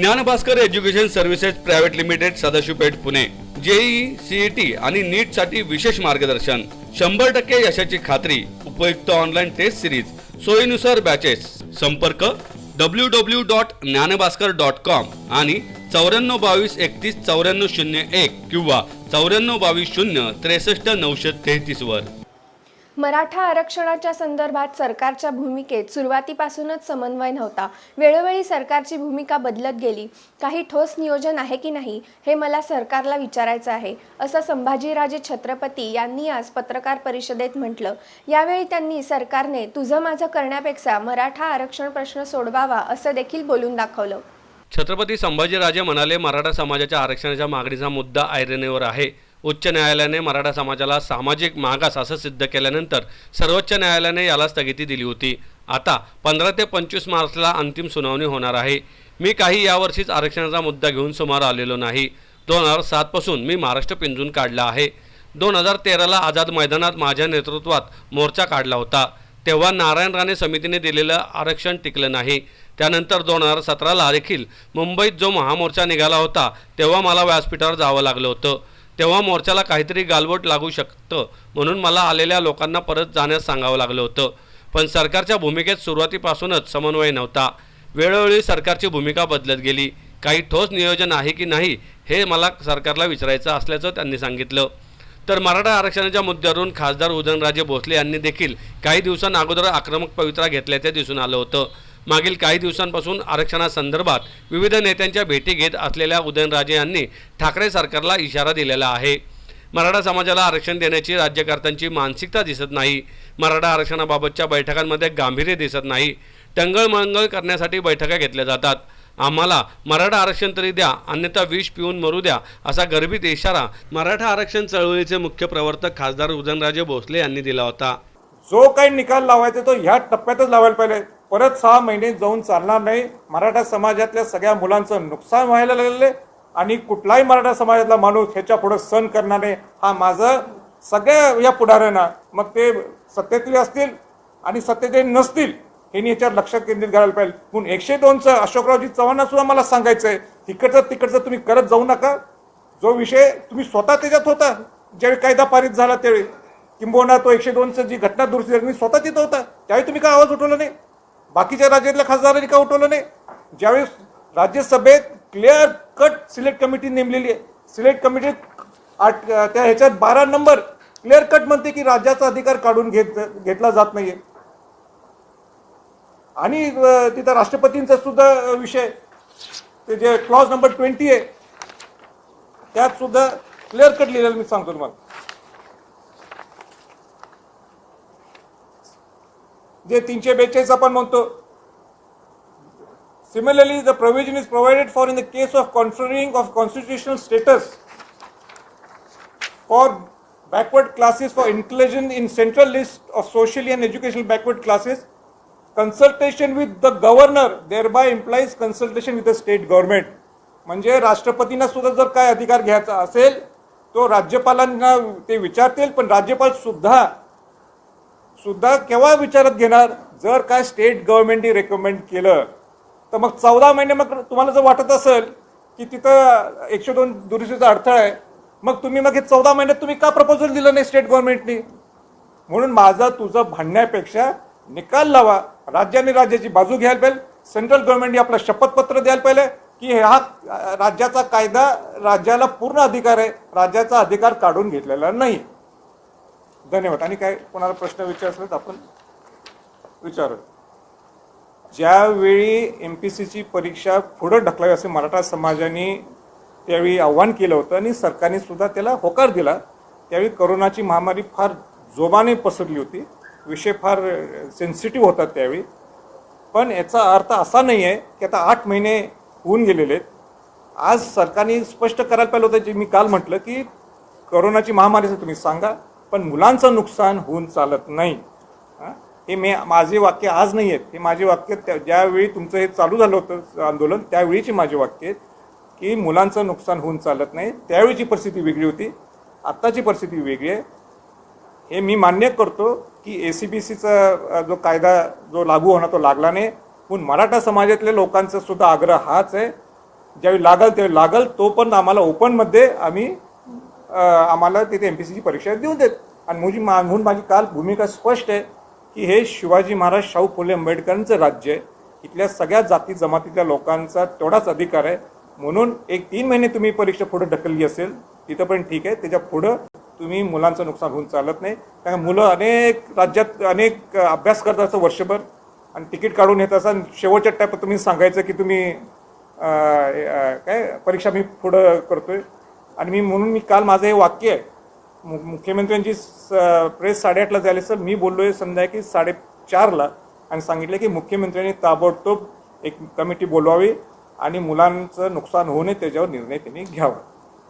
Dnyanbhaskar education services private limited Sadashivpeth Pune JEE CET आणि NEET साठी विशेष मार्गदर्शन 100% यशाची खात्री उपयुक्त ऑनलाईन टेस्ट सिरीज सोयीनुसार बॅचेस संपर्क www.ज्ञानभास्कर.com आणि 9422319401 किंवा 9422036933 वर। मराठा आरक्षणाच्या संदर्भात सरकारच्या भूमिकेत सुरुवातीपासूनच समन्वय नव्हता। वेळोवेळी सरकारची भूमिका बदलत गेली। काही ठोस नियोजन आहे की नाही हे मला सरकारला विचारायचं आहे, असं संभाजीराजे छत्रपती यांनी आज पत्रकार परिषदेत म्हटलं। यावेळी त्यांनी सरकारने तुझं माझं करण्यापेक्षा मराठा आरक्षण प्रश्न सोडवावा असं देखील बोलून दाखवलं। छत्रपती संभाजीराजे म्हणाले, मराठा समाजाच्या आरक्षणाच्या मागणीचा मुद्दा ऐरणीवर आहे। उच्च न्यायालयाने मराठा समाजाला सामाजिक मागास असं सिद्ध केल्यानंतर सर्वोच्च न्यायालयाने याला स्थगिती दिली होती। आता 15 ते 25 मार्चला अंतिम सुनावणी होणार आहे। मी काही यावर्षीच आरक्षणाचा मुद्दा घेऊन समोर आलेलो नाही। 2007 पासून मी महाराष्ट्र पिंजून काढला आहे। 2013ला आझाद मैदानात माझ्या नेतृत्वात मोर्चा काढला होता। तेव्हा नारायण राणे समितीने दिलेलं आरक्षण टिकलं नाही। त्यानंतर 2017ला देखील मुंबईत जो महामोर्चा निघाला होता तेव्हा मला व्यासपीठावर जावं लागलं होतं। तेव्हा मोर्चाला काहीतरी गालबोट लागू शकतं म्हणून मला आलेल्या लोकांना परत जाण्यास सांगावं लागलं होतं। पण सरकारच्या भूमिकेत सुरुवातीपासूनच समन्वय नव्हता। वेळोवेळी सरकारची भूमिका बदलत गेली। काही ठोस नियोजन आहे की नाही हे मला सरकारला विचारायचं असल्याचं त्यांनी सांगितलं। तर मराठा आरक्षणाच्या मुद्द्यावरून खासदार उदयनराजे भोसले यांनी देखील काही दिवसांअगोदर आक्रमक पवित्रा घेतल्याचे दिसून आलं होतं। मागील काही दिवसांपासून आरक्षणासंदर्भात विविध नेत्यांच्या भेटी घेत असलेल्या उदयनराजे यांनी ठाकरे सरकारला इशारा दिलेला आहे। मराठा समाजाला आरक्षण देण्याची राज्यकर्त्यांची मानसिकता दिसत नाही। मराठा आरक्षणाबाबतच्या बैठकांमध्ये गांभीर्य दिसत नाही। टंगळमंगळ करण्यासाठी बैठका घेतल्या जातात। आम्हाला मराठा आरक्षण तरी द्या, अन्यथा विष पिऊन मरू द्या, असा गर्भित इशारा मराठा आरक्षण चळवळीचे मुख्य प्रवर्तक खासदार उदयनराजे भोसले यांनी दिला होता। जो काही निकाल लावायचा तो ह्या टप्प्यातच लावायला पाहिजे। परत 6 महिने जाऊन चालणार नाही। मराठा समाजातल्या सगळ्या मुलांचं नुकसान व्हायला लागले आणि कुठलाही मराठा समाजातला माणूस ह्याच्या पुढे सहन करणार नाही। हा माझं सगळ्या या पुढाऱ्यांना, मग ते सत्तेतले असतील आणि सत्तेतले नसतील, हे याच्यावर लक्ष केंद्रित करायला पाहिजे। म्हणून 102चं अशोकरावजी चव्हाणांना सुद्धा मला सांगायचं आहे, तिकडचं तुम्ही करत जाऊ नका। जो विषय तुम्ही स्वतः त्याच्यात होता ज्यावेळी कायदा पारित झाला त्यावेळी, किंबहुना तो 102चं जी घटना दुरुस्ती झाली तुम्ही स्वतः तिथं होता, त्यावेळी तुम्ही का आवाज उठवला नाही? बाकीच्या राज्यातल्या खासदारांनी का उठवलं नाही? ज्यावेळेस राज्यसभेत क्लिअर कट सिलेक्ट कमिटी नेमलेली आहे, सिलेक्ट कमिटी त्या ह्याच्यात 12 नंबर क्लिअर कट म्हणते की राज्याचा अधिकार काढून घेतला जात नाहीये। आणि तिथं राष्ट्रपतींचा सुद्धा विषय, ते जे क्लॉज नंबर 20 आहे त्यात सुद्धा क्लिअर कट लिहिलेलं मी सांगतो तुम्हाला। जे 342 आपण म्हणतो, similarly the provision is provided for in the case of conferring of constitutional status for backward classes for inclusion in central list of socially and educational backward classes, consultation with the governor thereby implies consultation with the state government। म्हणजे राष्ट्रपतींना सुद्धा जर काय अधिकार घ्यायचा असेल तो राज्यपालांना ते विचारतील, पण राज्यपाल सुद्धा केव्हा विचारात घेणार? जर काय स्टेट गव्हर्नमेंटने रेकमेंड केलं तर मग 14 महिने, मग तुम्हाला जर वाटत असेल की तिथं 102 दुरुस्तीचा अडथळा आहे, मग तुम्ही हे 14 महिन्यात तुम्ही का प्रपोजल दिलं नाही स्टेट गव्हर्नमेंटनी? म्हणून माझं तुझं भांडण्यापेक्षा निकाल लावा, राज्याने राज्याची बाजू घ्यायला पाहिजे। सेंट्रल गव्हर्नमेंटने आपलं शपथपत्र द्यायला पाहिजे की हा राज्याचा कायदा, राज्याला पूर्ण अधिकार आहे, राज्याचा अधिकार काढून घेतलेला नाही। धन्यवाद। आणि काय कोणाला प्रश्न विचारले तर आपण विचारू। ज्यावेळी MPSCची परीक्षा पुढे ढकलावी असे मराठा समाजाने त्यावेळी आव्हान केलं होतं आणि सरकारने सुद्धा त्याला होकार दिला, त्यावेळी कोरोनाची महामारी फार जोमाने पसरली होती, विषय फार सेन्सिटिव्ह होता त्यावेळी। पण याचा अर्थ असा नाही आहे की आता 8 महिने होऊन गेलेले आहेत। आज सरकारने स्पष्ट करायला पाहिलं होतं, जे मी काल म्हटलं की कोरोनाची महामारीचं तुम्ही सांगा, पण मुलांचं नुकसान होऊन चालत नाही। हे माझे वाक्य आज नाही आहेत, हे माझे वाक्य ज्यावेळी तुमचं हे चालू झालं होतं आंदोलन त्यावेळीची माझे वाक्य आहेत की मुलांचं नुकसान होऊन चालत नाही। त्यावेळीची परिस्थिती वेगळी होती, आत्ताची परिस्थिती वेगळी आहे। हे मी मान्य करतो की ACBCचा जो कायदा जो लागू होणार तो लागला नाही, म्हणून मराठा समाजातल्या लोकांचा सुद्धा आग्रह हाच आहे ज्यावेळी लागल त्यावेळी लागल, तो पण आम्हाला ओपनमध्ये आम्ही आम्हाला तिथे MPSCची परीक्षा देऊ देत. आणि म्हणून माझी काल भूमिका स्पष्ट आहे की हे शिवाजी महाराज शाहू फुले आंबेडकरांचं राज्य आहे. इथल्या सगळ्या जाती जमातीतल्या लोकांचा तेवढाच अधिकार आहे. म्हणून 3 महिने तुम्ही परीक्षा पुढे ढकलली असेल तिथं पण ठीक आहे, त्याच्या पुढं तुम्ही मुलांचं नुकसान होऊन चालत नाही. कारण मुलं अनेक राज्यात अनेक अभ्यास करत असतं वर्षभर आणि तिकीट काढून येत असतात. शेवटच्या टप्प्यात तुम्ही सांगायचं की तुम्ही काय परीक्षा मी पुढं करतोय. आणि म्हणून मी काल माझं हे वाक्य आहे, मुख्यमंत्र्यांची प्रेस 8:30ला झाली सर, मी बोललोय संध्याकाळी 4:30ला आणि सांगितलं की मुख्यमंत्र्यांनी ताबडतोब एक कमिटी बोलवावी आणि मुलांचं नुकसान होऊ नये त्याच्यावर निर्णय त्यांनी घ्यावा.